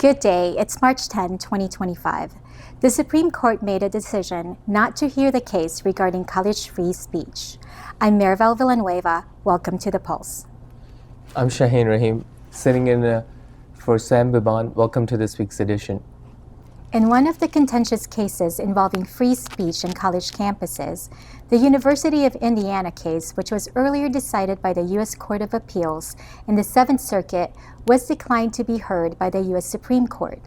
Good day, it's March 10, 2025. The Supreme Court made a decision not to hear the case regarding college free speech. I'm Marivelle Villanueva. Welcome to The Pulse. I'm Shahin Rahim, sitting in for Sam Biban. Welcome to this week's edition. In one of the contentious cases involving free speech in college campuses, the University of Indiana case, which was earlier decided by the U.S. Court of Appeals in the Seventh Circuit, was declined to be heard by the U.S. Supreme Court.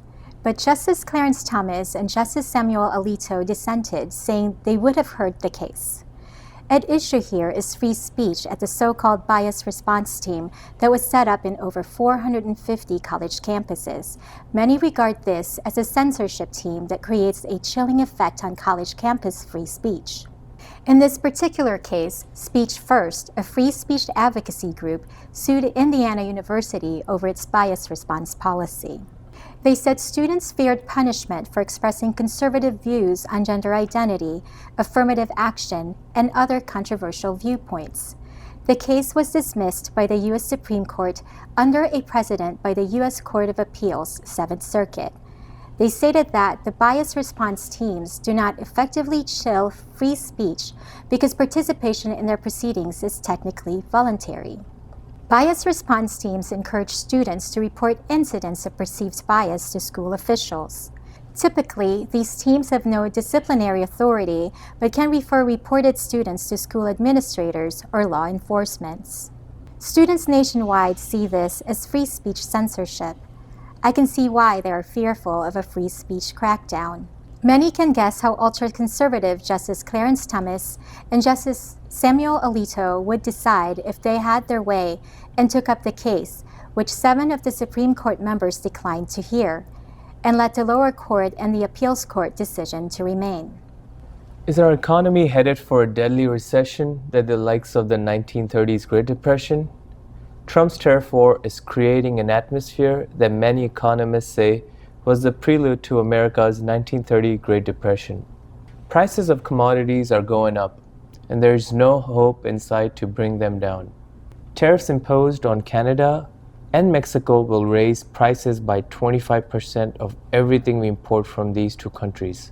But Justice Clarence Thomas and Justice Samuel Alito dissented, saying they would have heard the case. At issue here is free speech at the so-called bias response team that was set up in over 450 college campuses. Many regard this as a censorship team that creates a chilling effect on college campus free speech. In this particular case, Speech First, a free speech advocacy group, sued Indiana University over its bias response policy. They said students feared punishment for expressing conservative views on gender identity, affirmative action, and other controversial viewpoints. The case was dismissed by the U.S. Supreme Court under a precedent by the U.S. Court of Appeals, Seventh Circuit. They stated that the bias response teams do not effectively chill free speech because participation in their proceedings is technically voluntary. Bias response teams encourage students to report incidents of perceived bias to school officials. Typically, these teams have no disciplinary authority but can refer reported students to school administrators or law enforcement. Students nationwide see this as free speech censorship. I can see why they are fearful of a free speech crackdown. Many can guess how ultra-conservative Justice Clarence Thomas and Justice Samuel Alito would decide if they had their way and took up the case, which 7 of the Supreme Court members declined to hear, and let the lower court and the appeals court decision to remain. Is our economy headed for a deadly recession that the likes of the 1930s Great Depression? Trump's tariff war is creating an atmosphere that many economists say was the prelude to America's 1930 Great Depression. Prices of commodities are going up, and there is no hope in sight to bring them down. Tariffs imposed on Canada and Mexico will raise prices by 25% of everything we import from these two countries,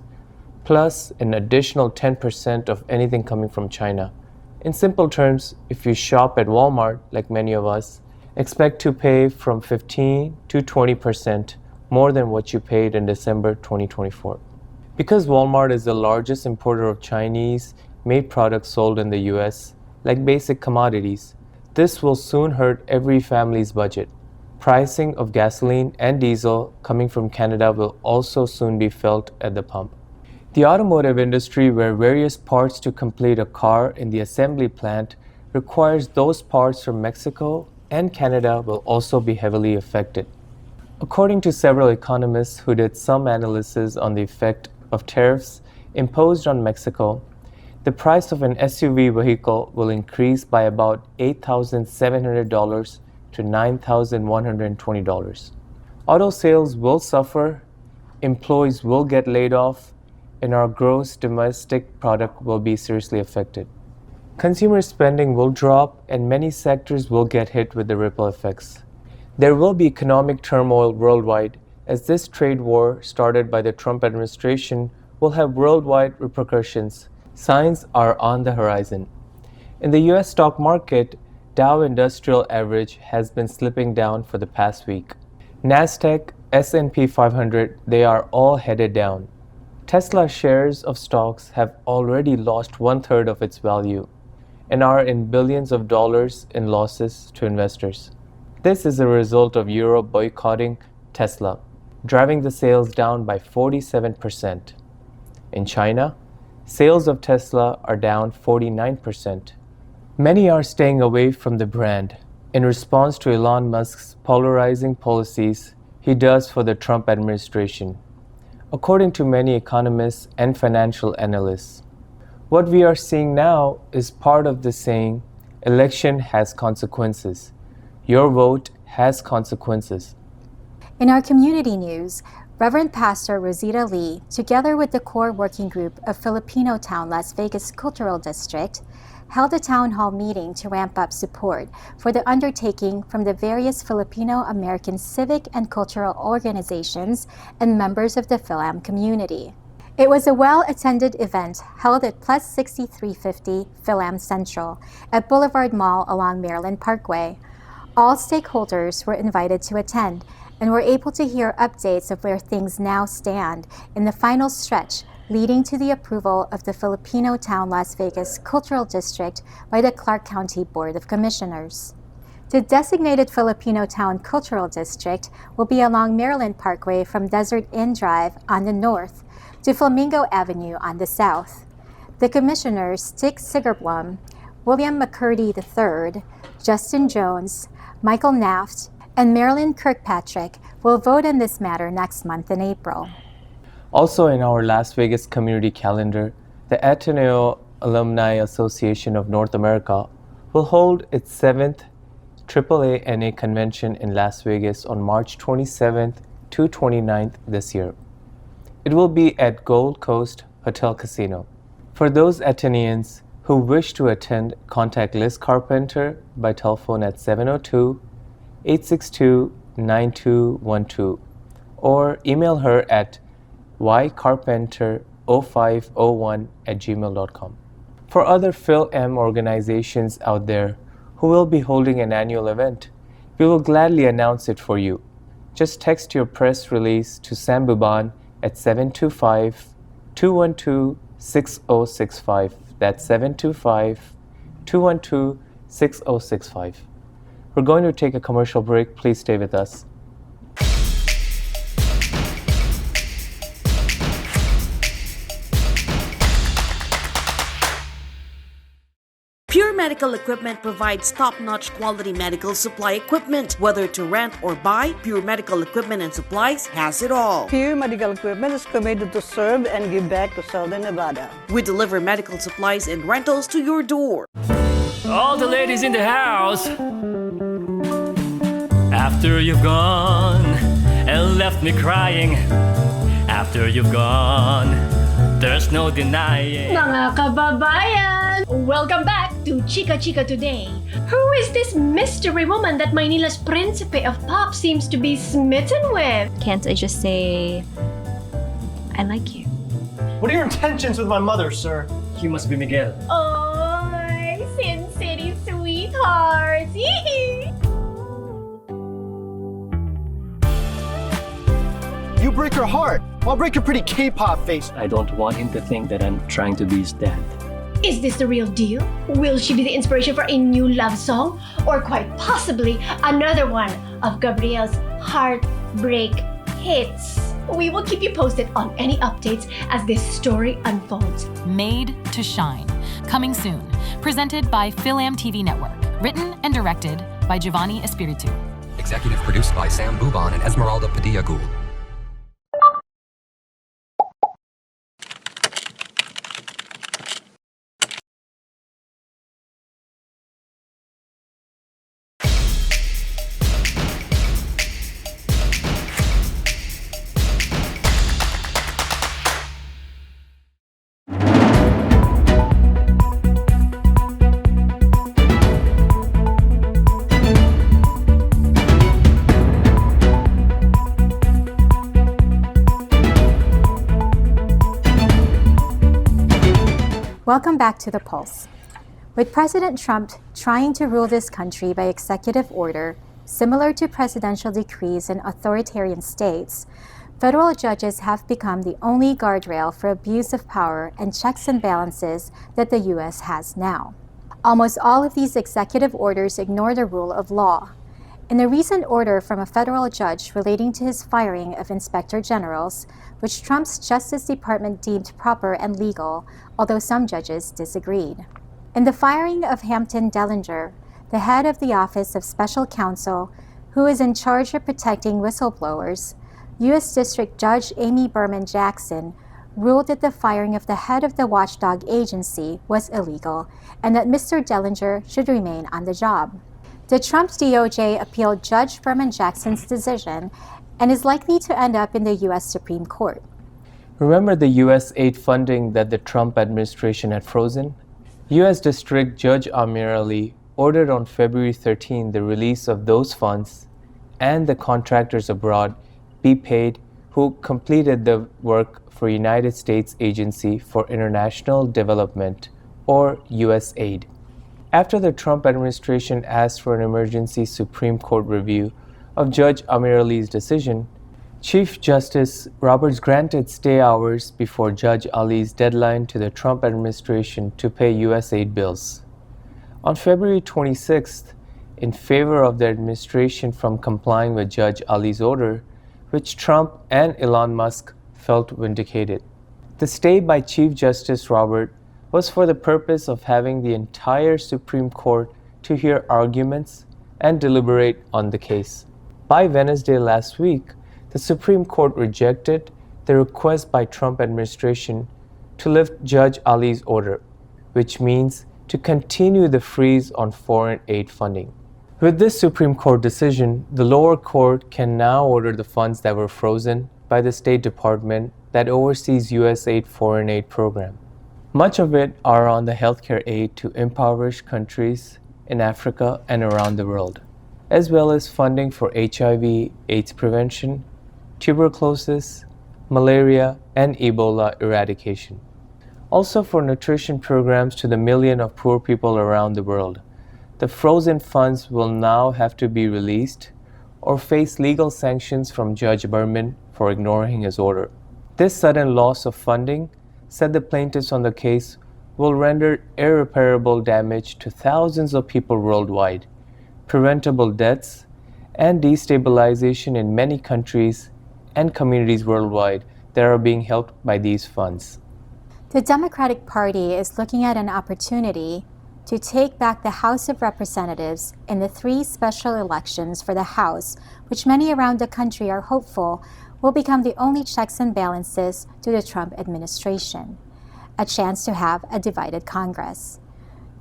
plus an additional 10% of anything coming from China. In simple terms, if you shop at Walmart, like many of us, expect to pay from 15 to 20% more than what you paid in December 2024. Because Walmart is the largest importer of Chinese-made products sold in the US, like basic commodities, this will soon hurt every family's budget. Pricing of gasoline and diesel coming from Canada will also soon be felt at the pump. The automotive industry, where various parts to complete a car in the assembly plant requires those parts from Mexico and Canada, will also be heavily affected. According to several economists who did some analysis on the effect of tariffs imposed on Mexico, the price of an SUV vehicle will increase by about $8,700 to $9,120. Auto sales will suffer, employees will get laid off, and our gross domestic product will be seriously affected. Consumer spending will drop, and many sectors will get hit with the ripple effects. There will be economic turmoil worldwide, as this trade war started by the Trump administration will have worldwide repercussions. Signs are on the horizon. In the US stock market, Dow Industrial Average has been slipping down for the past week. Nasdaq, S&P 500, they are all headed down. Tesla shares of stocks have already lost 1/3 of its value and are in billions of dollars in losses to investors. This is a result of Europe boycotting Tesla, driving the sales down by 47%. In China, sales of Tesla are down 49%. Many are staying away from the brand in response to Elon Musk's polarizing policies he does for the Trump administration, according to many economists and financial analysts. What we are seeing now is part of the saying, election has consequences. Your vote has consequences. In our community news, Reverend Pastor Rosita Lee, together with the core working group of Filipino Town, Las Vegas Cultural District, held a town hall meeting to ramp up support for the undertaking from the various Filipino American civic and cultural organizations and members of the Fil-Am community. It was a well-attended event held at Plus 6350 Fil-Am Central at Boulevard Mall along Maryland Parkway. All stakeholders were invited to attend and were able to hear updates of where things now stand in the final stretch leading to the approval of the Filipino Town Las Vegas Cultural District by the Clark County Board of Commissioners. The designated Filipino Town Cultural District will be along Maryland Parkway from Desert Inn Drive on the north to Flamingo Avenue on the south. The commissioners, Dick Sigerblom, William McCurdy III, Justin Jones, Michael Naft, and Marilyn Kirkpatrick will vote on this matter next month in April. Also in our Las Vegas community calendar, the Ateneo Alumni Association of North America will hold its 7th AAA NA convention in Las Vegas on March 27th to 29th this year. It will be at Gold Coast Hotel Casino. For those Ateneans who wish to attend, contact Liz Carpenter by telephone at 702-862-9212 or email her at ycarpenter0501@gmail.com. For other Fil-Am organizations out there who will be holding an annual event, we will gladly announce it for you. Just text your press release to Sam Buban at 725-212-6065. That's 725-212-6065. We're going to take a commercial break. Please stay with us. Pure Medical Equipment provides top-notch quality medical supply equipment. Whether to rent or buy, Pure Medical Equipment and Supplies has it all. Pure Medical Equipment is committed to serve and give back to Southern Nevada. We deliver medical supplies and rentals to your door. All the ladies in the house, after you've gone and left me crying, after you've gone, there's no denying. Mga kababayan! Welcome back to Chika Chika Today. Who is this mystery woman that Maynila's Principe of Pop seems to be smitten with? Can't I just say, I like you? What are your intentions with my mother, sir? He must be Miguel. Oh, Sin City sweetheart! You break her heart. I'll break your pretty K-pop face. I don't want him to think that I'm trying to be his dad. Is this the real deal? Will she be the inspiration for a new love song? Or quite possibly another one of Gabriel's heartbreak hits? We will keep you posted on any updates as this story unfolds. Made to Shine, coming soon. Presented by FilAmTV Network. Written and directed by Giovanni Espiritu. Executive produced by Sam Buban and Esmeralda Padilla Gould. Welcome back to The Pulse. With President Trump trying to rule this country by executive order, similar to presidential decrees in authoritarian states, federal judges have become the only guardrail for abuse of power and checks and balances that the U.S. has now. Almost all of these executive orders ignore the rule of law. In a recent order from a federal judge relating to his firing of inspector generals, which Trump's Justice Department deemed proper and legal, although some judges disagreed. In the firing of Hampton Dellinger, the head of the Office of Special Counsel, who is in charge of protecting whistleblowers, U.S. District Judge Amy Berman Jackson ruled that the firing of the head of the watchdog agency was illegal and that Mr. Dellinger should remain on the job. The Trump DOJ appealed Judge Berman Jackson's decision and is likely to end up in the U.S. Supreme Court. Remember the U.S. aid funding that the Trump administration had frozen? U.S. District Judge Amir Ali ordered on February 13 the release of those funds and the contractors abroad be paid who completed the work for United States Agency for International Development, or USAID. After the Trump administration asked for an emergency Supreme Court review of Judge Amir Ali's decision, Chief Justice Roberts granted stay hours before Judge Ali's deadline to the Trump administration to pay USAID bills. On February 26th, in favor of the administration from complying with Judge Ali's order, which Trump and Elon Musk felt vindicated. The stay by Chief Justice Roberts was for the purpose of having the entire Supreme Court to hear arguments and deliberate on the case. By Wednesday last week, the Supreme Court rejected the request by Trump administration to lift Judge Ali's order, which means to continue the freeze on foreign aid funding. With this Supreme Court decision, the lower court can now order the funds that were frozen by the State Department that oversees USAID foreign aid program. Much of it are on the healthcare aid to impoverished countries in Africa and around the world, as well as funding for HIV, AIDS prevention, tuberculosis, malaria, and Ebola eradication. Also for nutrition programs to the million of poor people around the world. The frozen funds will now have to be released or face legal sanctions from Judge Berman for ignoring his order. This sudden loss of funding, said the plaintiffs on the case, will render irreparable damage to thousands of people worldwide, preventable deaths, and destabilization in many countries and communities worldwide that are being helped by these funds. The Democratic Party is looking at an opportunity to take back the House of Representatives in the 3 special elections for the House, which many around the country are hopeful will become the only checks and balances to the Trump administration, a chance to have a divided Congress.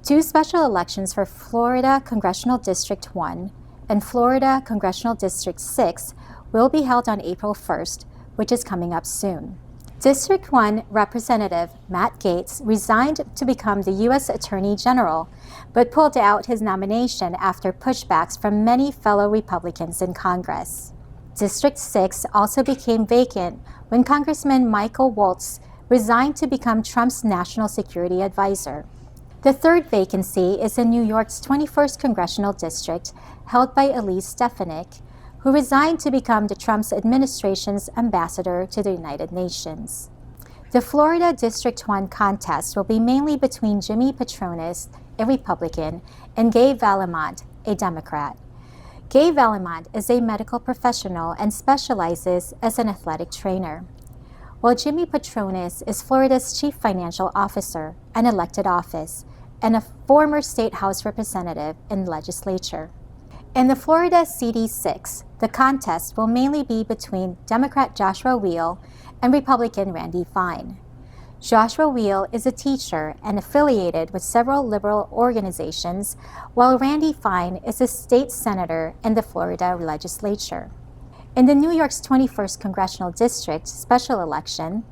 2 special elections for Florida Congressional District 1 and Florida Congressional District 6 will be held on April 1st, which is coming up soon. District 1 Representative Matt Gaetz resigned to become the U.S. Attorney General, but pulled out his nomination after pushbacks from many fellow Republicans in Congress. District 6 also became vacant when Congressman Michael Waltz resigned to become Trump's national security advisor. The third vacancy is in New York's 21st Congressional District, held by Elise Stefanik, who resigned to become the Trump's administration's ambassador to the United Nations. The Florida District 1 contest will be mainly between Jimmy Patronis, a Republican, and Gay Vallimont, a Democrat. Gay Vallimont is a medical professional and specializes as an athletic trainer, while Jimmy Patronis is Florida's chief financial officer, an elected office, and a former state house representative in legislature. In the Florida CD6, the contest will mainly be between Democrat Joshua Weil and Republican Randy Fine. Joshua Weil is a teacher and affiliated with several liberal organizations, while Randy Fine is a state senator in the Florida legislature. In the New York's 21st Congressional District special election,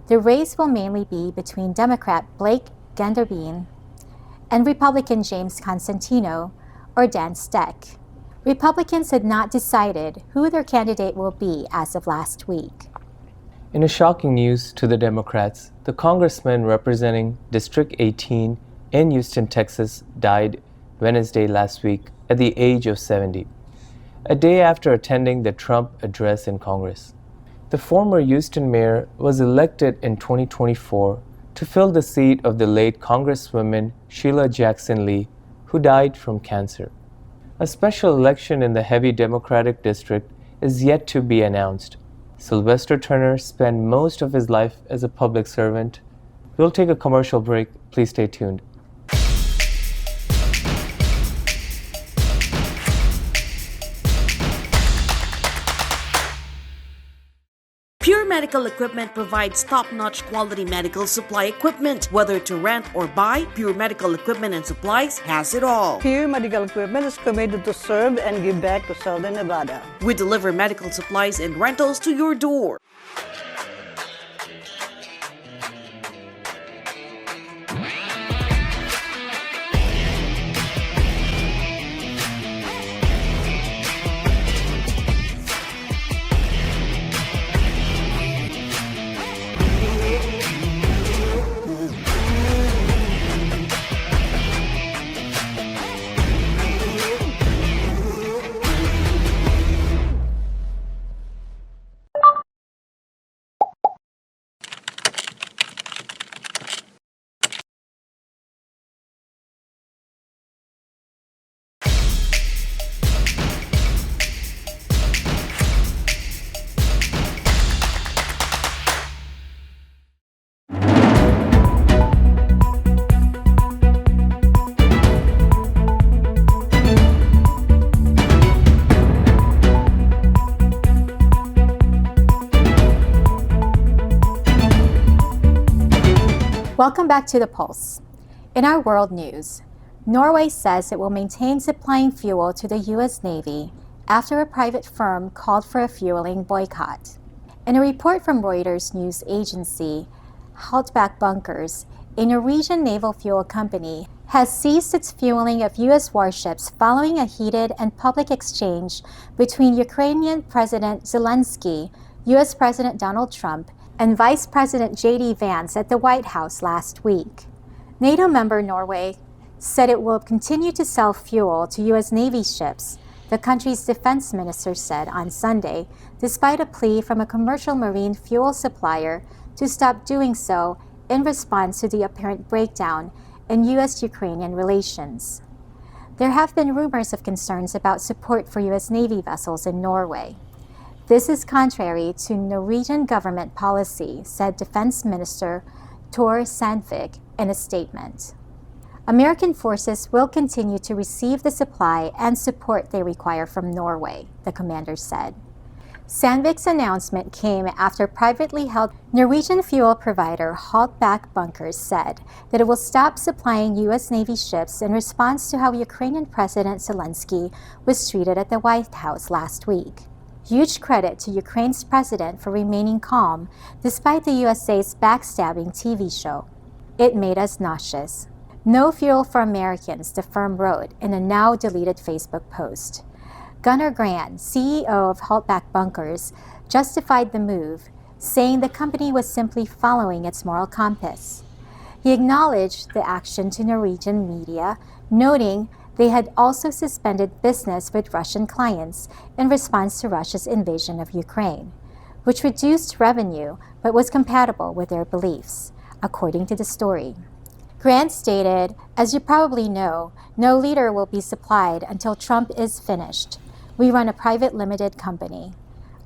the race will mainly be between Democrat Blake Ganderbeen and Republican James Constantino, or Dan Steck. Republicans had not decided who their candidate will be as of last week. In a shocking news to the Democrats, the congressman representing District 18 in Houston, Texas, died Wednesday last week at the age of 70, a day after attending the Trump address in Congress. The former Houston mayor was elected in 2024 to fill the seat of the late Congresswoman Sheila Jackson Lee, who died from cancer. A special election in the heavy Democratic district is yet to be announced. Sylvester Turner spent most of his life as a public servant. We'll take a commercial break. Please stay tuned. Pure Medical Equipment provides top-notch quality medical supply equipment. Whether to rent or buy, Pure Medical Equipment and Supplies has it all. Pure Medical Equipment is committed to serve and give back to Southern Nevada. We deliver medical supplies and rentals to your door. Welcome back to The Pulse. In our world news, Norway says it will maintain supplying fuel to the U.S. Navy after a private firm called for a fueling boycott. In a report from Reuters news agency, Haltback Bunkers, a Norwegian naval fuel company, has ceased its fueling of U.S. warships following a heated and public exchange between Ukrainian President Zelensky, U.S. President Donald Trump, and Vice President J.D. Vance at the White House last week. NATO member Norway said it will continue to sell fuel to U.S. Navy ships, the country's defense minister said on Sunday, despite a plea from a commercial marine fuel supplier to stop doing so in response to the apparent breakdown in U.S.-Ukrainian relations. There have been rumors of concerns about support for U.S. Navy vessels in Norway. This is contrary to Norwegian government policy, said Defense Minister Tor Sandvik in a statement. American forces will continue to receive the supply and support they require from Norway, the commander said. Sandvik's announcement came after privately held Norwegian fuel provider Haltback Bunkers said that it will stop supplying U.S. Navy ships in response to how Ukrainian President Zelensky was treated at the White House last week. Huge credit to Ukraine's president for remaining calm despite the USA's backstabbing TV show. It made us nauseous. No fuel for Americans, the firm wrote in a now-deleted Facebook post. Gunnar Grant, CEO of Haltback Bunkers, justified the move, saying the company was simply following its moral compass. He acknowledged the action to Norwegian media, noting they had also suspended business with Russian clients in response to Russia's invasion of Ukraine, which reduced revenue but was compatible with their beliefs, according to the story. Grant stated, "As you probably know, no liter will be supplied until Trump is finished. We run a private limited company."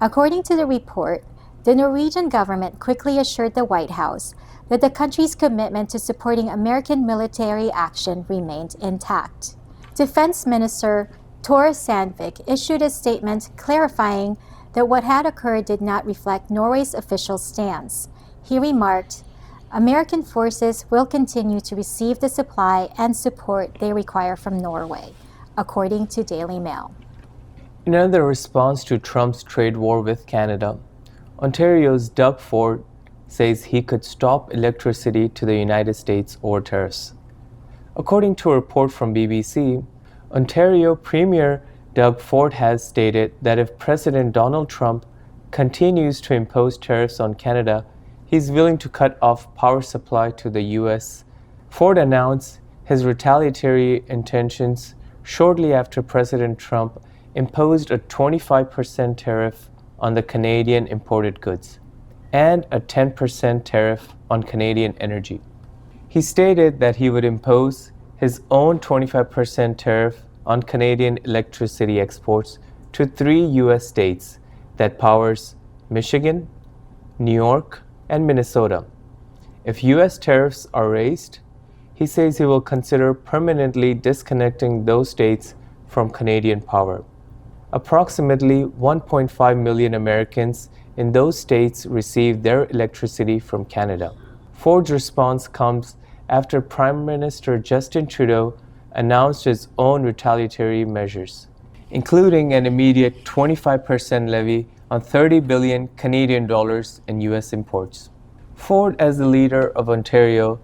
According to the report, the Norwegian government quickly assured the White House that the country's commitment to supporting American military action remained intact. Defense Minister Tor Sandvik issued a statement clarifying that what had occurred did not reflect Norway's official stance. He remarked, "American forces will continue to receive the supply and support they require from Norway," according to Daily Mail. In another response to Trump's trade war with Canada, Ontario's Doug Ford says he could stop electricity to the United States over tariffs. According to a report from BBC, Ontario Premier Doug Ford has stated that if President Donald Trump continues to impose tariffs on Canada, he's willing to cut off power supply to the U.S. Ford announced his retaliatory intentions shortly after President Trump imposed a 25% tariff on the Canadian imported goods and a 10% tariff on Canadian energy. He stated that he would impose his own 25% tariff on Canadian electricity exports to 3 U.S. states that powers Michigan, New York, and Minnesota. If U.S. tariffs are raised, he says he will consider permanently disconnecting those states from Canadian power. Approximately 1.5 million Americans in those states receive their electricity from Canada. Ford's response comes after Prime Minister Justin Trudeau announced his own retaliatory measures, including an immediate 25% levy on 30 billion Canadian dollars in U.S. imports. Ford, as the leader of Ontario,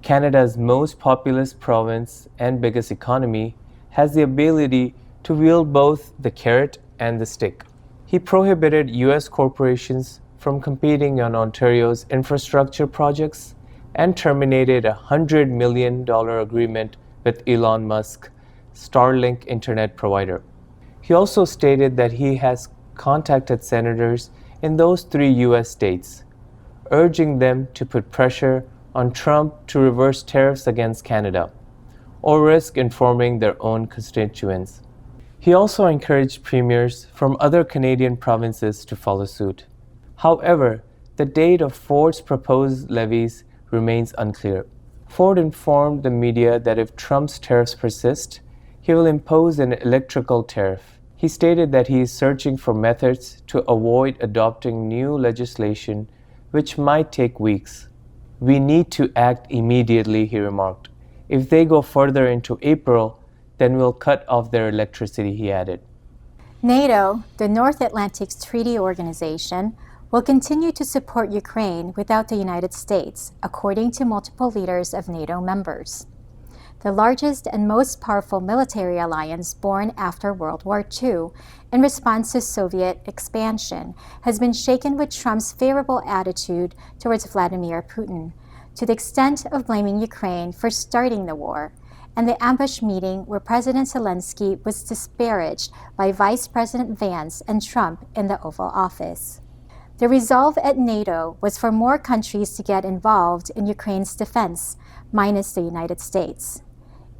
Canada's most populous province and biggest economy, has the ability to wield both the carrot and the stick. He prohibited U.S. corporations from competing on Ontario's infrastructure projects and terminated a $100 million agreement with Elon Musk, Starlink internet provider. He also stated that he has contacted senators in those 3 U.S. states, urging them to put pressure on Trump to reverse tariffs against Canada, or risk informing their own constituents. He also encouraged premiers from other Canadian provinces to follow suit. However, the date of Ford's proposed levies remains unclear. Ford informed the media that if Trump's tariffs persist, he will impose an electrical tariff. He stated that he is searching for methods to avoid adopting new legislation, which might take weeks. We need to act immediately, he remarked. If they go further into April, then we'll cut off their electricity, he added. NATO, the North Atlantic Treaty Organization, will continue to support Ukraine without the United States, according to multiple leaders of NATO members. The largest and most powerful military alliance born after World War II, in response to Soviet expansion, has been shaken with Trump's favorable attitude towards Vladimir Putin, to the extent of blaming Ukraine for starting the war, and the ambush meeting where President Zelensky was disparaged by Vice President Vance and Trump in the Oval Office. The resolve at NATO was for more countries to get involved in Ukraine's defense, minus the United States.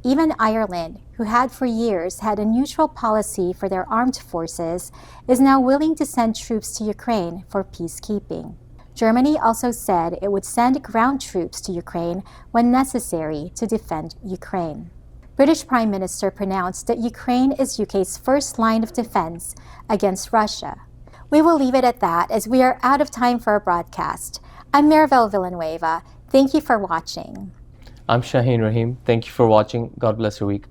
Even Ireland, who had for years had a neutral policy for their armed forces, is now willing to send troops to Ukraine for peacekeeping. Germany also said it would send ground troops to Ukraine when necessary to defend Ukraine. British Prime Minister pronounced that Ukraine is UK's first line of defense against Russia. We will leave it at that as we are out of time for our broadcast. I'm Marivelle Villanueva. Thank you for watching. I'm Shahin Rahim. Thank you for watching. God bless your week.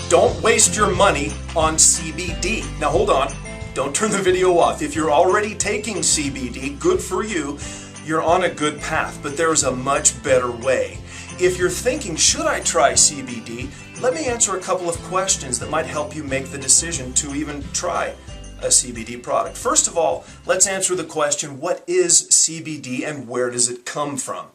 Don't waste your money on CBD. Now hold on, don't turn the video off. If you're already taking CBD, good for you. You're on a good path, but there's a much better way. If you're thinking, should I try CBD? Let me answer a couple of questions that might help you make the decision to even try a CBD product. First of all, let's answer the question, what is CBD and where does it come from?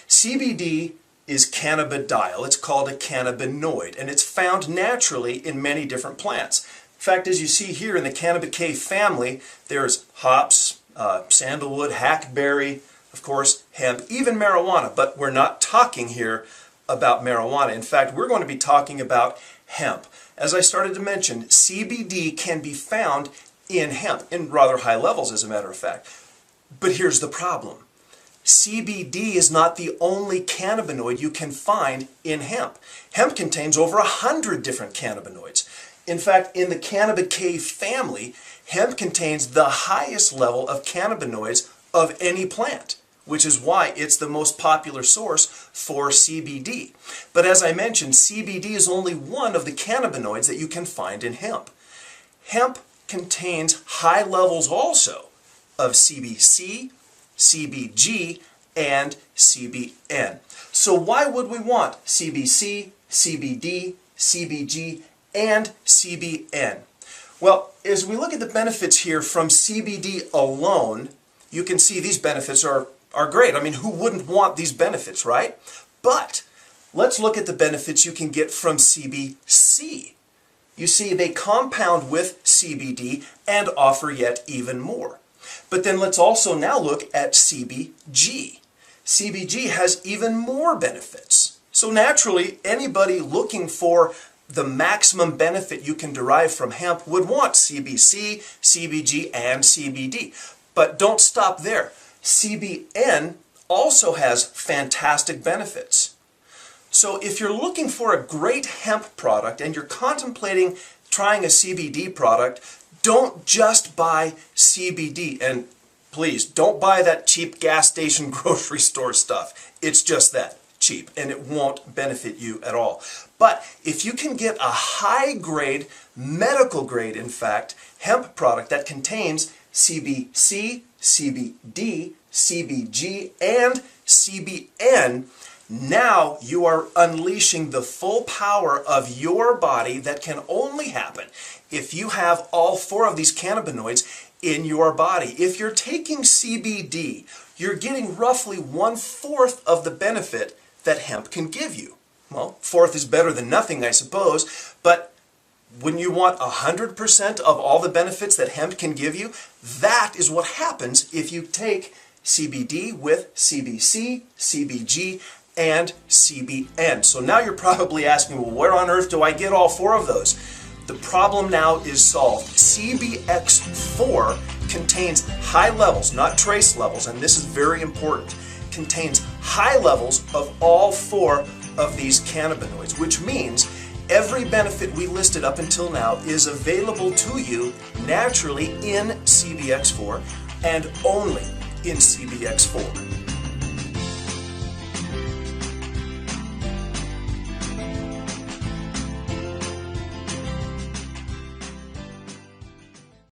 CBD is cannabidiol. It's called a cannabinoid, and it's found naturally in many different plants. In fact, as you see here in the Cannabicae family, there's hops, sandalwood, hackberry, of course, hemp, even marijuana, but we're not talking here about marijuana. In fact, we're going to be talking about hemp. As I started to mention, CBD can be found in hemp, in rather high levels, as a matter of fact. But here's the problem. CBD is not the only cannabinoid you can find in hemp. Hemp contains over 100 different cannabinoids. In fact, in the Cannabicae family, hemp contains the highest level of cannabinoids of any plant, which is why it's the most popular source for CBD. But as I mentioned, CBD is only one of the cannabinoids that you can find in hemp. Hemp contains high levels also of CBC, CBG, and CBN. So why would we want CBC, CBD, CBG, and CBN? Well, as we look at the benefits here from CBD alone, you can see these benefits are great. I mean, who wouldn't want these benefits, right? But let's look at the benefits you can get from CBC. You see, they compound with CBD and offer yet even more. But then let's also now look at CBG. CBG has even more benefits. So naturally, anybody looking for the maximum benefit you can derive from hemp would want CBC, CBG, and CBD. But don't stop there. CBN also has fantastic benefits. So if you're looking for a great hemp product and you're contemplating trying a CBD product, don't just buy CBD. And please, don't buy that cheap gas station grocery store stuff. It's just that, cheap, and it won't benefit you at all. But if you can get a high grade, medical grade in fact, hemp product that contains CBC, CBD, CBG, and CBN, now you are unleashing the full power of your body that can only happen if you have all 4 of these cannabinoids in your body. If you're taking CBD, you're getting roughly 1/4 of the benefit that hemp can give you. Well, 1/4 is better than nothing, I suppose, but when you want 100% of all the benefits that hemp can give you, that is what happens if you take CBD with CBC, CBG, and CBN. So now you're probably asking, well, where on earth do I get all 4 of those? The problem now is solved. CBX4 contains high levels, not trace levels, and this is very important, contains high levels of all 4 of these cannabinoids, which means every benefit we listed up until now is available to you naturally in CBX4 and only in CBX4.